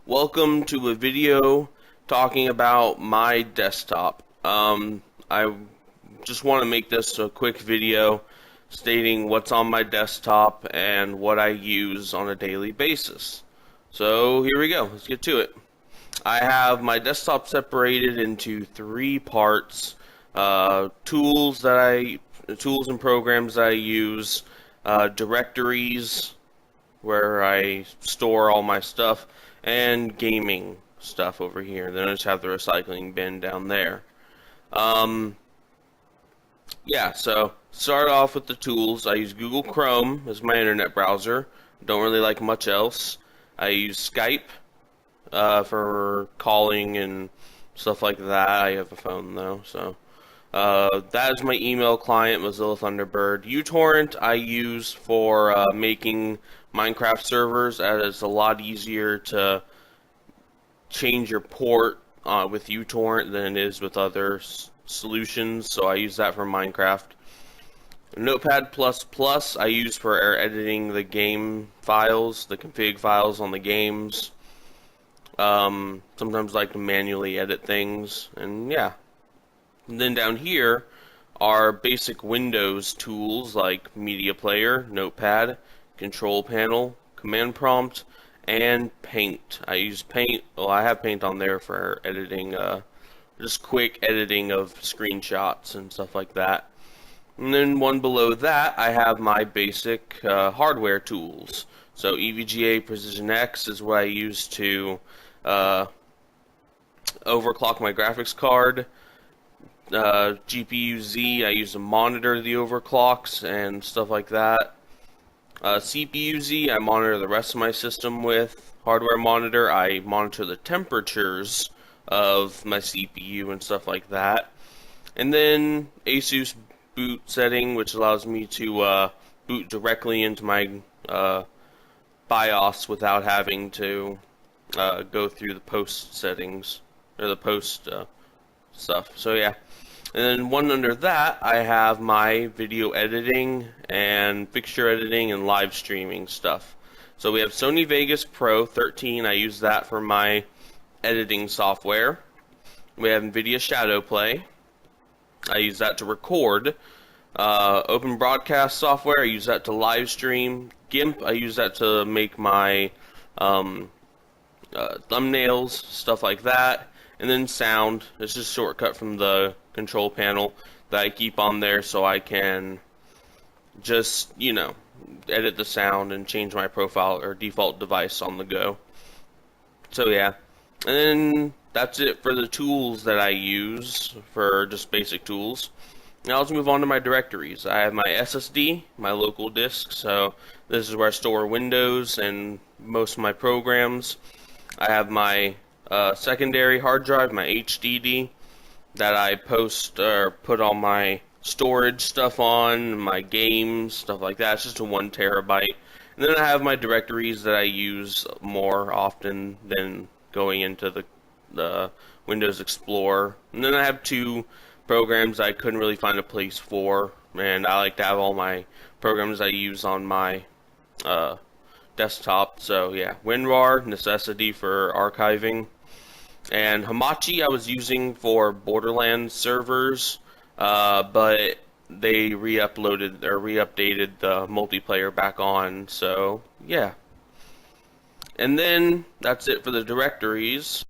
Welcome to a video talking about my desktop. I just want to make this a quick video stating what's on my desktop and what I use on a daily basis. So here we go, let's get to it. I have my desktop separated into three parts. Tools and programs that I use, directories where I store all my stuff, and gaming stuff over here. Then I just have the recycling bin down there. Yeah, so start off with the tools. I use Google Chrome as my internet browser. Don't really like much else. I use Skype for calling and stuff like that. I have a phone though, so that is my email client, Mozilla Thunderbird. uTorrent I use for making Minecraft servers, as it's a lot easier to change your port with uTorrent than it is with other solutions, so I use that for Minecraft. Notepad++ I use for editing the game files, the config files on the games. Sometimes I like to manually edit things, and yeah. And then down here are basic Windows tools like Media Player, Notepad, Control Panel, Command Prompt, and Paint. I use Paint. Well, I have Paint on there for editing, just quick editing of screenshots and stuff like that. And then one below that, I have my basic hardware tools. So EVGA Precision X is what I use to overclock my graphics card. GPU-Z, I use to monitor the overclocks and stuff like that. CPU-Z, I monitor the rest of my system with. Hardware monitor, I monitor the temperatures of my CPU and stuff like that. And then Asus boot setting, which allows me to boot directly into my BIOS without having to go through the post settings, or the post stuff. So yeah. And then one under that, I have my video editing and fixture editing and live streaming stuff. So we have Sony Vegas Pro 13. I use that for my editing software. We have Nvidia Shadowplay. I use that to record. Open Broadcast software, I use that to live stream. GIMP, I use that to make my thumbnails, stuff like that. And then sound, it's just a shortcut from the control panel that I keep on there so I can just, edit the sound and change my profile or default device on the go. So yeah, and then that's it for the tools that I use for just basic tools. Now let's move on to my directories. I have my SSD, my local disk, so this is where I store Windows and most of my programs. I have my secondary hard drive, my HDD, that I post or put all my storage stuff on, my games, stuff like that. It's just a 1 terabyte. And then I have my directories that I use more often than going into the Windows Explorer. And then I have 2 programs I couldn't really find a place for, and I like to have all my programs I use on my desktop. So yeah, WinRAR, necessity for archiving. And Hamachi I was using for Borderlands servers, but they re-updated the multiplayer back on, so yeah. And then that's it for the directories.